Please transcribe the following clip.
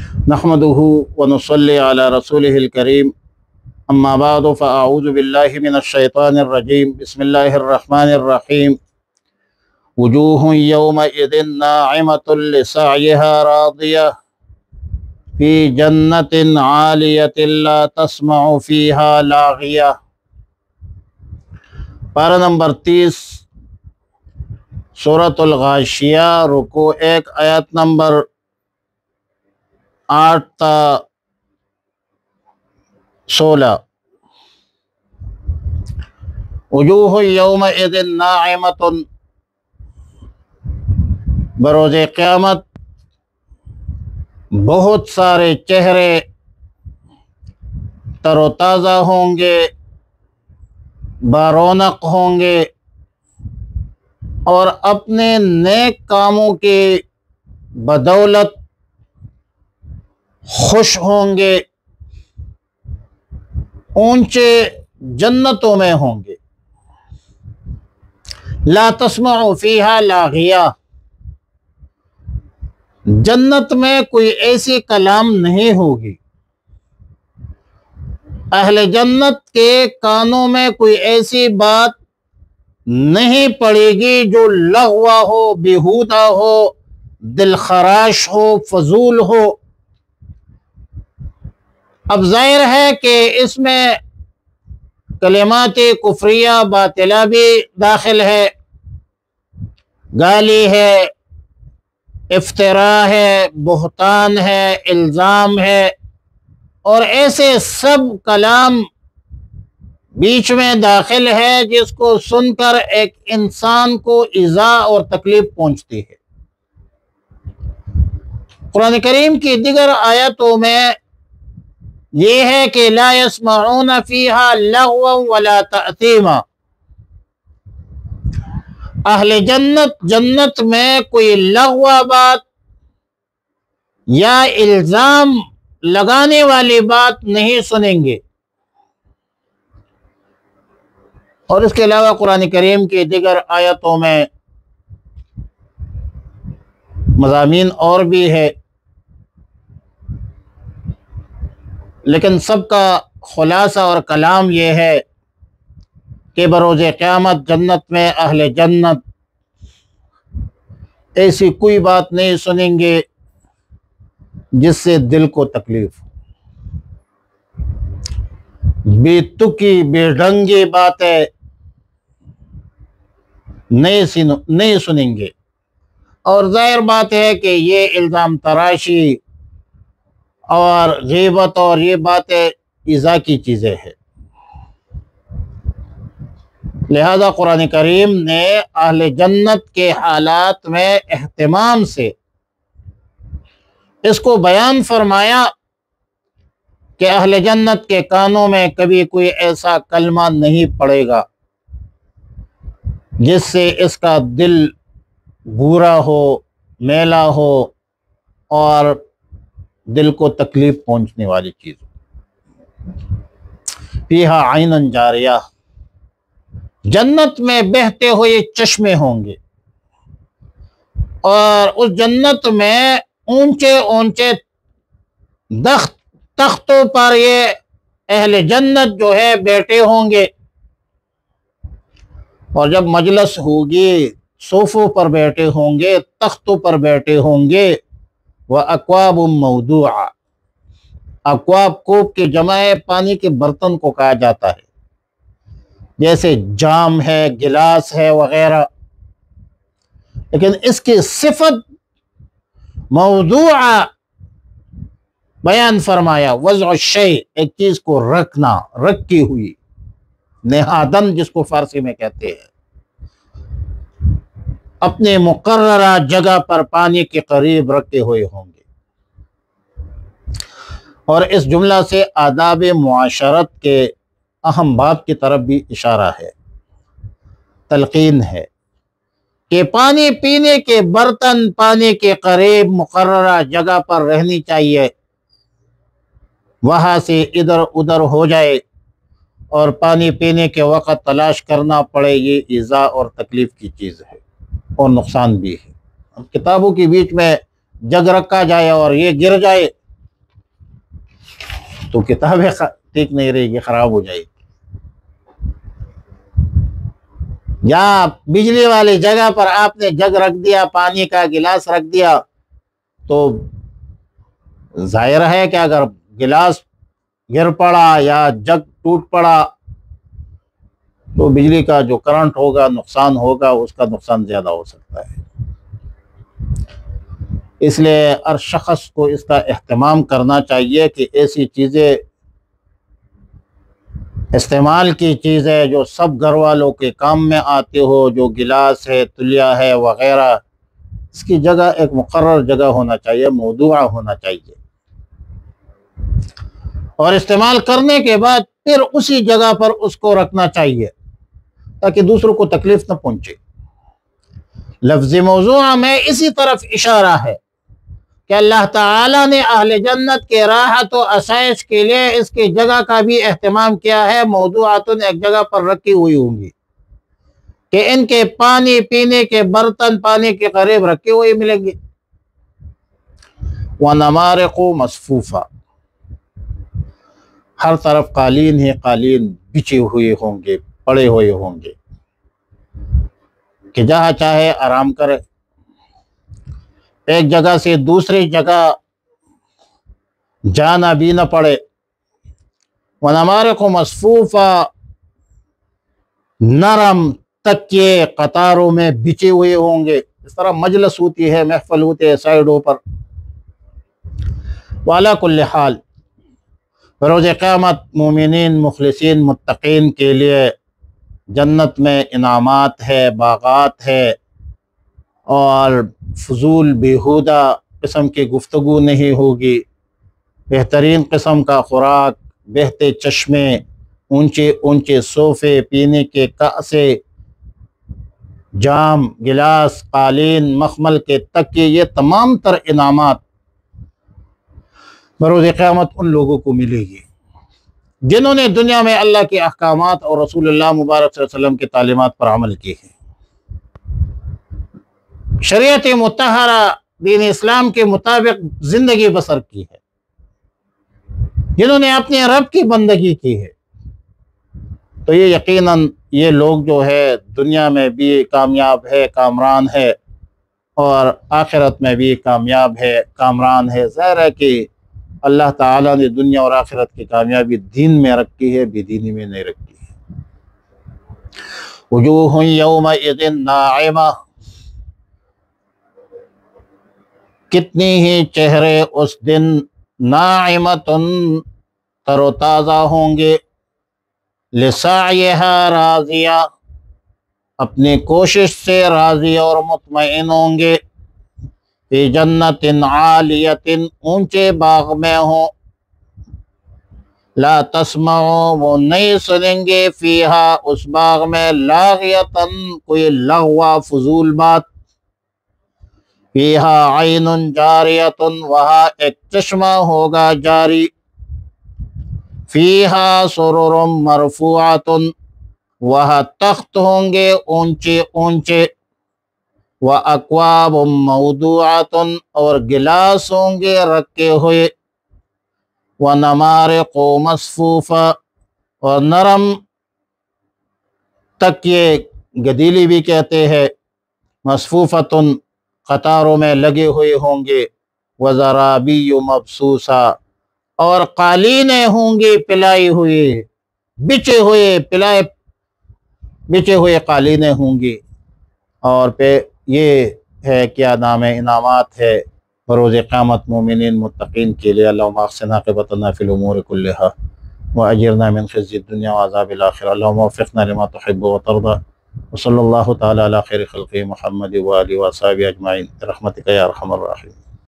نحمده ونصلي على رسوله الكريم اما بعد فاعوذ بالله من الشيطان الرجيم بسم الله الرحمن الرحيم وجوه يومئذ ناعمة لسعيها راضية في جنة عالية لا تسمع فيها لاغية۔ پارہ نمبر 30 سورۃ الغاشیہ، رکوع 1 آیت نمبر 8 تا 16۔ وجوہ یومئذ ناعمۃ، بروز قیامت بہت سارے چہرے تر و تازہ ہوں گے، بارونق ہوں گے، اور اپنے نیک کاموں کی بدولت خوش ہوں گے، اونچے جنتوں میں ہوں گے۔ لا تسمع فیہا لاغیہ، جنت میں کوئی ایسی کلام نہیں ہوگی، اہل جنت کے کانوں میں کوئی ایسی بات نہیں پڑے گی جو لغو ہو، بیہودہ ہو، دل خراش ہو، فضول ہو۔ اب ظاہر ہے کہ اس میں کلمات کفریہ باطلہ بھی داخل ہے، گالی ہے، افتراء ہے، بہتان ہے، الزام ہے، اور ایسے سب کلام بیچ میں داخل ہے جس کو سن کر ایک انسان کو ایذا اور تکلیف پہنچتی ہے۔ قرآن کریم کی دیگر آیتوں میں یہ ہے کہ لا يسمعون فیہا لغوا ولا تأثیما، اہل جنت میں کوئی لغو بات یا الزام لگانے والی بات نہیں سنیں گے۔ اور اس کے علاوہ قرآن کریم کی دیگر آیتوں میں مضامین اور بھی ہے، لیکن سب کا خلاصہ اور کلام یہ ہے کہ بروز قیامت جنت میں اہل جنت ایسی کوئی بات نہیں سنیں گے جس سے دل کو تکلیف ہو، بے تکی بے ڈھنگی باتیں نہیں سنیں گے۔ اور ظاہر بات ہے کہ یہ الزام تراشی اور غیبت اور یہ باتیں ایذا کی چیزیں ہیں، لہذا قرآن کریم نے اہل جنت کے حالات میں اہتمام سے اس کو بیان فرمایا کہ اہل جنت کے کانوں میں کبھی کوئی ایسا کلمہ نہیں پڑے گا جس سے اس کا دل برا ہو، میلا ہو، اور دل کو تکلیف پہنچنے والی چیز ہو۔ فیہا عین جاریہ، جنت میں بہتے ہوئے چشمے ہوں گے، اور اس جنت میں اونچے اونچے تختوں پر یہ اہل جنت جو ہے بیٹھے ہوں گے، اور جب مجلس ہوگی صوفوں پر بیٹھے ہوں گے، تختوں پر بیٹھے ہوں گے۔ وَأَكْوَابٌ مَوْضُوعَةٌ، اکواب کوب کے جمع ہے، پانی کے برتن کو کہا جاتا ہے، جیسے جام ہے، گلاس ہے وغیرہ، لیکن اس کی صفت موضوعہ بیان فرمایا۔ وضع الشیء، ایک چیز کو رکھنا، رکھی ہوئی، نہادن جس کو فارسی میں کہتے ہیں، اپنے مقررہ جگہ پر پانی کے قریب رکھے ہوئے ہوں گے۔ اور اس جملہ سے آداب معاشرت کے اہم باب کی طرف بھی اشارہ ہے، تلقین ہے کہ پانی پینے کے برتن پانی کے قریب مقررہ جگہ پر رہنی چاہیے، وہاں سے ادھر ادھر ہو جائے اور پانی پینے کے وقت تلاش کرنا پڑے، یہ ایذا اور تکلیف کی چیز ہے اور نقصان بھی ہے۔ کتابوں کے بیچ میں جگ رکھا جائے اور یہ گر جائے تو کتابیں ٹھیک نہیں رہے گی، خراب ہو جائے گی۔ یا بجلی والی جگہ پر آپ نے جگ رکھ دیا، پانی کا گلاس رکھ دیا، تو ظاہر ہے کہ اگر گلاس گر پڑا یا جگ ٹوٹ پڑا تو بجلی کا جو کرنٹ ہوگا، نقصان ہوگا، اس کا نقصان زیادہ ہو سکتا ہے۔ اس لیے ہر شخص کو اس کا اہتمام کرنا چاہیے کہ ایسی چیزیں، استعمال کی چیزیں جو سب گھر والوں کے کام میں آتے ہو، جو گلاس ہے، تلیا ہے وغیرہ، اس کی جگہ ایک مقرر جگہ ہونا چاہیے، موضوع ہونا چاہیے، اور استعمال کرنے کے بعد پھر اسی جگہ پر اس کو رکھنا چاہیے تاکہ دوسروں کو تکلیف نہ پہنچے۔ لفظ موضوع میں اسی طرف اشارہ ہے کہ اللہ تعالیٰ نے اہل جنت کے راحت و آسائش کے لیے اس کی جگہ کا بھی اہتمام کیا ہے۔ موضوعاتن ایک جگہ پر رکھی ہوئی ہوں گی کہ ان کے پانی پینے کے برتن پانی کے قریب رکھے ہوئے ملیں گے۔ وَنَمَارِقُ مَصْفُوفَةٌ، ہر طرف قالین ہی قالین بچے ہوئے ہوں گے، پڑے ہوئے ہوں گے کہ جہاں چاہے آرام کرے، ایک جگہ سے دوسری جگہ جانا بھی نہ پڑے۔ وَنَمَارِقُ مَصْفُوفَةٌ، نرم تکیے قطاروں میں بچے ہوئے ہوں گے۔ اس طرح مجلس ہوتی ہے، محفل ہوتے ہیں سائیڈوں پر۔ وَعَلَى كُلِّ حال، روز قیامت مومنین، مخلصین، متقین کے لیے جنت میں انعامات ہے، باغات ہے، اور فضول بیہودہ قسم کی گفتگو نہیں ہوگی۔ بہترین قسم کا خوراک، بہتے چشمے، اونچے اونچے صوفے، پینے کے کاسے، جام، گلاس، قالین، مخمل کے تکیے، یہ تمام تر انعامات بروز قیامت ان لوگوں کو ملے گی جنہوں نے دنیا میں اللہ کے احکامات اور رسول اللہ مبارک صلی اللہ علیہ وسلم کی تعلیمات پر عمل کی ہے، شریعت مطہرہ دین اسلام کے مطابق زندگی بسر کی ہے، جنہوں نے اپنے رب کی بندگی کی ہے، تو یہ یقیناً یہ لوگ جو ہے دنیا میں بھی کامیاب ہے، کامران ہے، اور آخرت میں بھی کامیاب ہے، کامران ہے۔ ظاہر ہے کہ اللہ تعالیٰ نے دنیا اور آخرت کی کامیابی دین میں رکھی ہے، بے دینی میں نہیں رکھی ہے۔ وجوہ یومئذ ناعمہ، کتنی ہی چہرے اس دن ناعمۃ، تر و تازہ ہوں گے، لسعیہا راضیہ، اپنی کوشش سے راضی اور مطمئن ہوں گے، فی جنت عالیۃ، اونچے باغ میں ہوں، لا تسمع، وہ نہیں سنیں گے، فیہا، اس باغ میں، لاغیۃ، کوئی لغو فضول بات، فیہا عین جاریۃ، وہاں ایک چشمہ ہوگا جاری، فیہا سرر مرفوعۃ، وہاں تخت ہوں گے اونچے اونچے، وَأَكْوَابٌ مَوْضُوعَةٌ، اور گلاس ہوں گے رکھے ہوئے، وَنَمَارِقُ مَصْفُوفَةٌ، اور نرم تکیے، گدیلی بھی کہتے ہیں، مصفوفتن، قطاروں میں لگے ہوئے ہوں گے، وَزَرَابِيُّ مَبْثُوثَةٌ، اور قالینیں ہوں گی پلائی ہوئی، بچے ہوئے قالینیں ہوں گی، اور پہ یہ ہے کیا نام ہے، انعامات ہے بروز قیامت مومنین متقین کے لیے۔ اللہم احسن عاقبتنا فی الامور کلہا واجرنا من خزی الدنیا وعذاب الآخرہ، اللہم وفقنا لما تحب وترضى، وصلی اللہ تعالی علی خیر خلقہ محمد وآلہ وصحبہ اجمعین برحمتک یا ارحم الراحمین۔